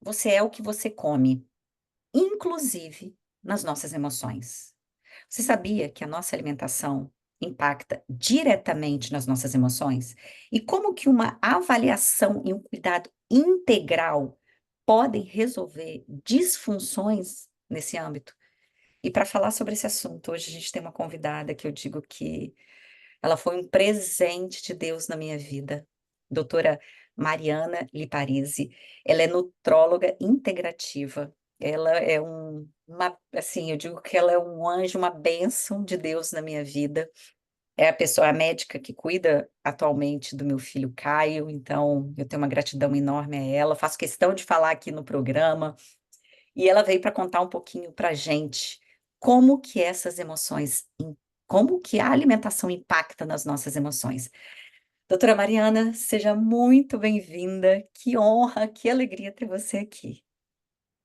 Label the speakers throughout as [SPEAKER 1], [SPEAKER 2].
[SPEAKER 1] você é o que você come, inclusive nas nossas emoções. Você sabia que a nossa alimentação impacta diretamente nas nossas emoções? E como que uma avaliação e um cuidado integral podem resolver disfunções nesse âmbito? E para falar sobre esse assunto, hoje a gente tem uma convidada que eu digo que ela foi um presente de Deus na minha vida, doutora Mariana Liparise. Ela é nutróloga integrativa. Ela é uma assim, eu digo que ela é um anjo, uma bênção de Deus na minha vida. É a médica que cuida atualmente do meu filho Caio, então eu tenho uma gratidão enorme a ela. Faço questão de falar aqui no programa. E ela veio para contar um pouquinho para gente como que essas emoções, como que a alimentação impacta nas nossas emoções. Doutora Mariana, seja muito bem-vinda. Que honra, que alegria ter você aqui.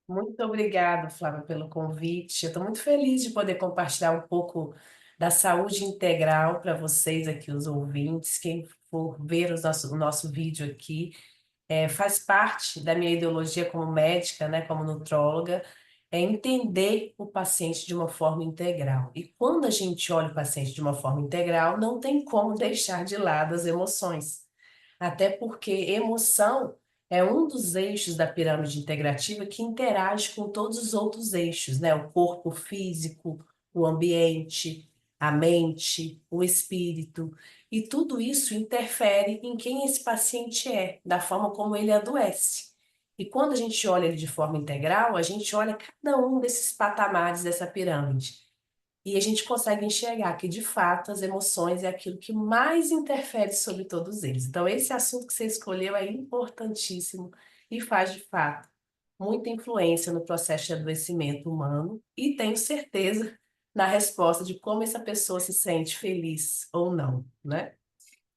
[SPEAKER 2] Muito obrigada, Flávia, pelo convite. Eu estou muito feliz de poder compartilhar um pouco da saúde integral para vocês aqui, os ouvintes. Quem for ver o nosso vídeo aqui, faz parte da minha ideologia como médica, né, como nutróloga, é entender o paciente de uma forma integral. E quando a gente olha o paciente de uma forma integral, não tem como deixar de lado as emoções. Até porque emoção é um dos eixos da pirâmide integrativa que interage com todos os outros eixos, né? O corpo físico, o ambiente, a mente, o espírito. E tudo isso interfere em quem esse paciente é, da forma como ele adoece. E quando a gente olha ele de forma integral, a gente olha cada um desses patamares dessa pirâmide. E a gente consegue enxergar que, de fato, as emoções é aquilo que mais interfere sobre todos eles. Então, esse assunto que você escolheu é importantíssimo e faz, de fato, muita influência no processo de adoecimento humano e tenho certeza na resposta de como essa pessoa se sente feliz ou não, né?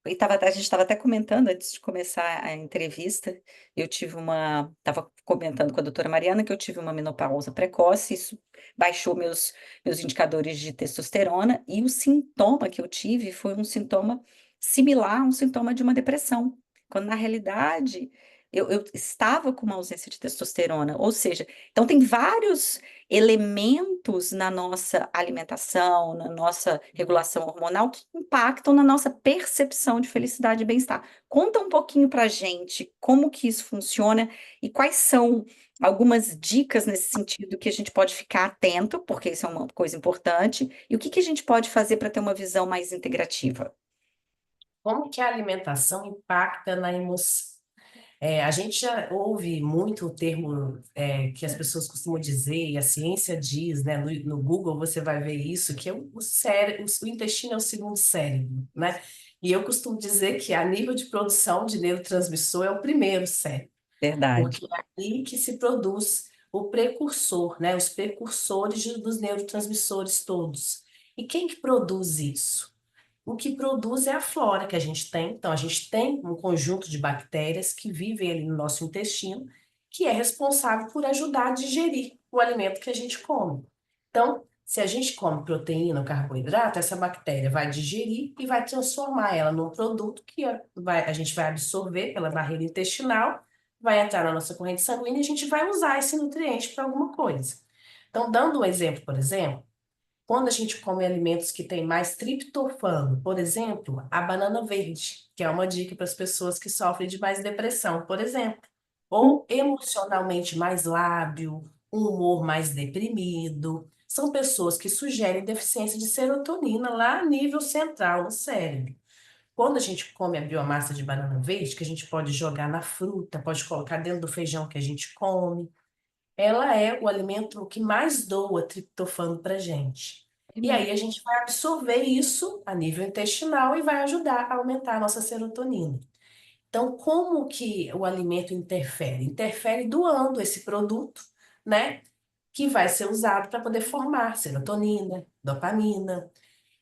[SPEAKER 1] A gente estava até comentando antes de começar a entrevista, eu tive uma estava comentando com a doutora Mariana que eu tive uma menopausa precoce, isso baixou meus indicadores de testosterona, e o sintoma que eu tive foi um sintoma similar a um sintoma de uma depressão, quando na realidade eu estava com uma ausência de testosterona, ou seja, então tem vários elementos na nossa alimentação, na nossa regulação hormonal que impactam na nossa percepção de felicidade e bem-estar. Conta um pouquinho pra gente como que isso funciona e quais são algumas dicas nesse sentido que a gente pode ficar atento, porque isso é uma coisa importante, e o que que a gente pode fazer para ter uma visão mais integrativa.
[SPEAKER 2] Como que a alimentação impacta na emoção? A gente já ouve muito o termo que as pessoas costumam dizer, e a ciência diz, né? No Google você vai ver isso, que é o cérebro, o intestino é o segundo cérebro, né? E eu costumo dizer que a nível de produção de neurotransmissor é o primeiro cérebro,
[SPEAKER 1] Verdade.
[SPEAKER 2] porque é aí que se produz o precursor, né? Os precursores dos neurotransmissores todos. E quem que produz isso? O que produz é a flora que a gente tem. Então, a gente tem um conjunto de bactérias que vivem ali no nosso intestino, que é responsável por ajudar a digerir o alimento que a gente come. Então, se a gente come proteína ou carboidrato, essa bactéria vai digerir e vai transformar ela num produto que a gente vai absorver pela barreira intestinal, vai entrar na nossa corrente sanguínea e a gente vai usar esse nutriente para alguma coisa. Então, dando um exemplo, por exemplo, quando a gente come alimentos que têm mais triptofano, por exemplo, a banana verde, que é uma dica para as pessoas que sofrem de mais depressão, por exemplo,
[SPEAKER 1] Hum,
[SPEAKER 2] ou emocionalmente mais lábil, um humor mais deprimido, são pessoas que sugerem deficiência de serotonina lá a nível central no cérebro. Quando a gente come a biomassa de banana verde, que a gente pode jogar na fruta, pode colocar dentro do feijão que a gente come, ela é o alimento que mais doa triptofano para gente.
[SPEAKER 1] que
[SPEAKER 2] E aí a
[SPEAKER 1] maravilha.
[SPEAKER 2] gente vai absorver isso a nível intestinal e vai ajudar a aumentar a nossa serotonina. Então, como que o alimento interfere? Interfere doando esse produto, né? Que vai ser usado para poder formar serotonina, dopamina.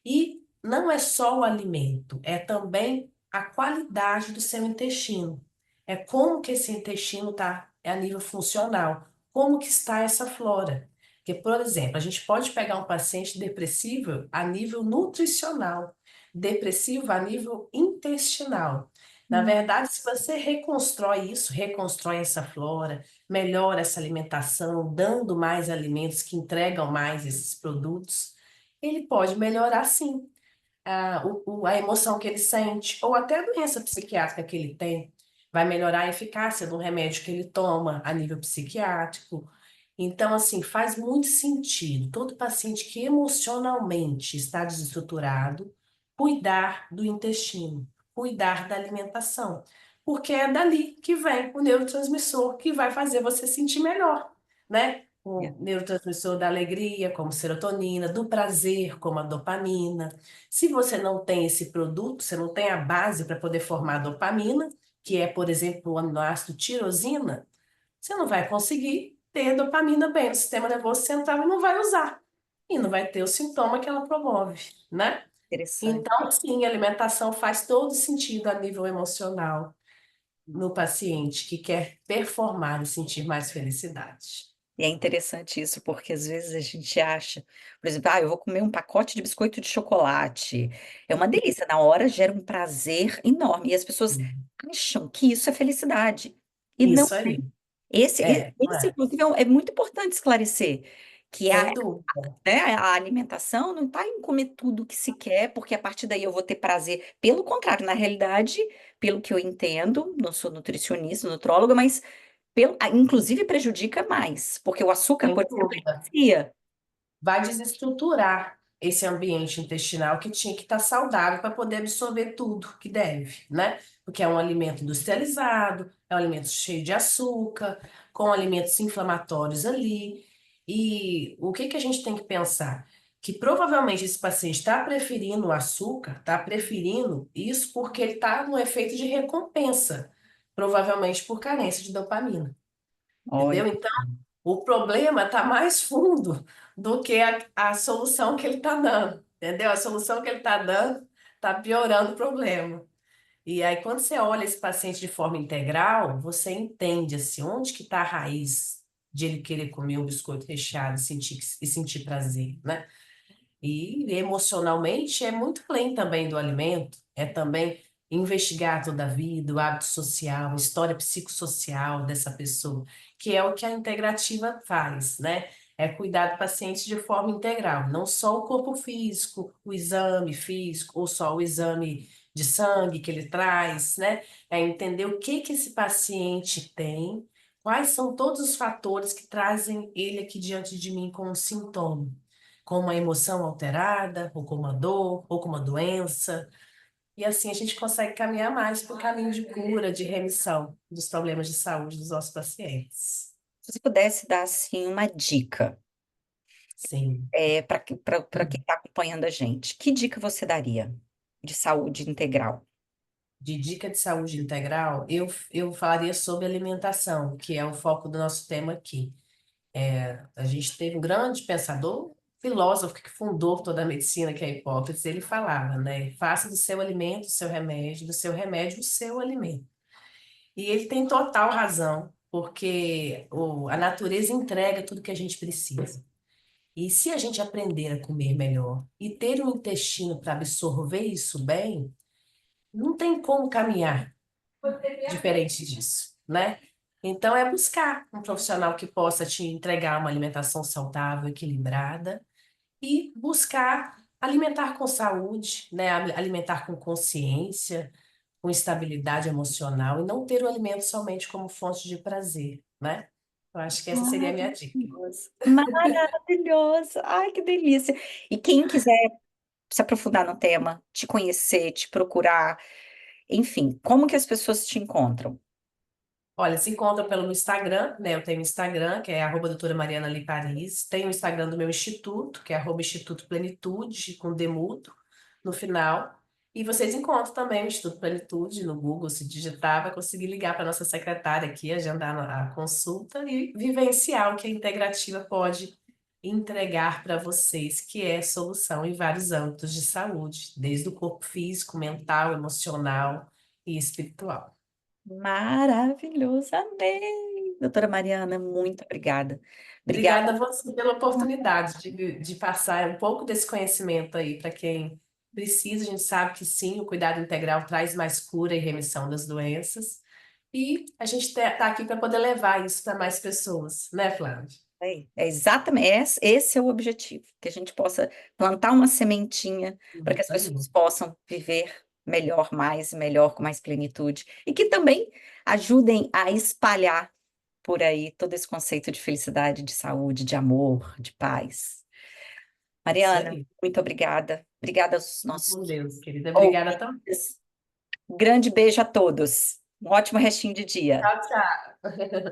[SPEAKER 2] E não é só o alimento, é também a qualidade do seu intestino. É como que esse intestino está a nível funcional, como que está essa flora. Porque, por exemplo, a gente pode pegar um paciente depressivo a nível nutricional, depressivo a nível intestinal. Na
[SPEAKER 1] Hum.
[SPEAKER 2] verdade, se você reconstrói isso, reconstrói essa flora, melhora essa alimentação, dando mais alimentos que entregam mais esses produtos, ele pode melhorar sim a emoção que ele sente, ou até a doença psiquiátrica que ele tem, vai melhorar a eficácia do remédio que ele toma a nível psiquiátrico. Então, assim, faz muito sentido todo paciente que emocionalmente está desestruturado cuidar do intestino, cuidar da alimentação, porque é dali que vem o neurotransmissor que vai fazer você sentir melhor, né?
[SPEAKER 1] É
[SPEAKER 2] O neurotransmissor da alegria, como serotonina, do prazer, como a dopamina. Se você não tem esse produto, você não tem a base para poder formar a dopamina, que é, por exemplo, o aminoácido tirosina, você não vai conseguir ter dopamina bem no sistema nervoso central e não vai usar. E não vai ter o sintoma que ela promove, né?
[SPEAKER 1] interessante.
[SPEAKER 2] Então, sim, a alimentação faz todo sentido a nível emocional no paciente que quer performar e sentir mais felicidade.
[SPEAKER 1] E é interessante isso, porque às vezes a gente acha, por exemplo, eu vou comer um pacote de biscoito de chocolate. É uma delícia, na hora gera um prazer enorme. E as pessoas
[SPEAKER 2] Sim.
[SPEAKER 1] acham que isso é felicidade. E não,
[SPEAKER 2] Isso aí. Não
[SPEAKER 1] esse
[SPEAKER 2] é?
[SPEAKER 1] inclusive, é muito importante esclarecer que
[SPEAKER 2] Sem dúvida.
[SPEAKER 1] né, a alimentação não está em comer tudo que se quer, porque a partir daí eu vou ter prazer. Pelo contrário, na realidade, pelo que eu entendo, não sou nutricionista, nutróloga, mas inclusive prejudica mais, porque o açúcar,
[SPEAKER 2] Sem
[SPEAKER 1] por exemplo, ele
[SPEAKER 2] dúvida.
[SPEAKER 1] vicia.
[SPEAKER 2] Vai desestruturar esse ambiente intestinal que tinha que estar saudável para poder absorver tudo que deve, né? Porque é um alimento industrializado, é um alimento cheio de açúcar, com alimentos inflamatórios ali. E o que que a gente tem que pensar? Que provavelmente esse paciente está preferindo o açúcar, está preferindo isso porque ele está no efeito de recompensa, provavelmente por carência de dopamina.
[SPEAKER 1] Olha,
[SPEAKER 2] Entendeu? Então, o problema está mais fundo do que a solução que ele está dando, entendeu? A solução que ele está dando está piorando o problema. E aí, quando você olha esse paciente de forma integral, você entende assim, onde que está a raiz de ele querer comer um biscoito recheado e sentir prazer, né? E emocionalmente é muito além também do alimento, é também investigar toda a vida, o hábito social, a história psicossocial dessa pessoa, que é o que a integrativa faz, né? É cuidar do paciente de forma integral, não só o corpo físico, o exame físico, ou só o exame de sangue que ele traz, né? É entender o que que esse paciente tem, quais são todos os fatores que trazem ele aqui diante de mim com um sintoma com uma emoção alterada, ou com uma dor, ou com uma doença. E assim a gente consegue caminhar mais para o caminho de cura, de remissão dos problemas de saúde dos nossos pacientes.
[SPEAKER 1] se você pudesse dar assim uma dica
[SPEAKER 2] Sim.
[SPEAKER 1] para quem está acompanhando a gente, que dica você daria de saúde integral?
[SPEAKER 2] De dica de saúde integral, eu falaria sobre alimentação, que é o foco do nosso tema aqui. A gente teve um grande pensador, filósofo que fundou toda a medicina, que é Hipócrates, ele falava, né? Faça do seu alimento o seu remédio, do seu remédio o seu alimento. E ele tem total razão, porque a natureza entrega tudo que a gente precisa. E se a gente aprender a comer melhor e ter um intestino para absorver isso bem, não tem como caminhar diferente disso, né? Então é buscar um profissional que possa te entregar uma alimentação saudável, equilibrada e buscar alimentar com saúde, né? Alimentar com consciência, com estabilidade emocional e não ter o alimento somente como fonte de prazer, né? Eu acho que essa seria a minha dica.
[SPEAKER 1] Maravilhoso. Maravilhoso. Ai, que delícia. E quem quiser se aprofundar no tema, te conhecer, te procurar, enfim, como que as pessoas te encontram?
[SPEAKER 2] Olha, se encontra pelo Instagram, né? Eu tenho Instagram, que é doutora Mariana Liparis. Tem o Instagram do meu instituto, que é Instituto Plenitude, com Demudo, no final. E vocês encontram também o Instituto Plenitude no Google, se digitar, vai conseguir ligar para nossa secretária aqui, agendar a consulta e vivenciar o que a integrativa pode entregar para vocês, que é solução em vários âmbitos de saúde, desde o corpo físico, mental, emocional e espiritual.
[SPEAKER 1] Maravilhoso, amei. Doutora Mariana, muito obrigada. Obrigada.
[SPEAKER 2] Obrigada a você pela oportunidade de passar um pouco desse conhecimento aí para quem precisa, a gente sabe que sim, o cuidado integral traz mais cura e remissão das doenças. E a gente está aqui para poder levar isso para mais pessoas, né, Flávia?
[SPEAKER 1] É exatamente, esse é o objetivo, que a gente possa plantar uma sementinha para que as
[SPEAKER 2] Isso
[SPEAKER 1] pessoas
[SPEAKER 2] aí.
[SPEAKER 1] possam viver melhor, mais, melhor, com mais plenitude, e que também ajudem a espalhar por aí todo esse conceito de felicidade, de saúde, de amor, de paz.
[SPEAKER 2] Isso
[SPEAKER 1] Mariana,
[SPEAKER 2] aí.
[SPEAKER 1] muito obrigada. Obrigada aos
[SPEAKER 2] Com
[SPEAKER 1] nossos
[SPEAKER 2] Deus, querida. Obrigada também.
[SPEAKER 1] ouvintes. Grande beijo a todos. Um ótimo restinho de dia.
[SPEAKER 2] Tchau, tchau.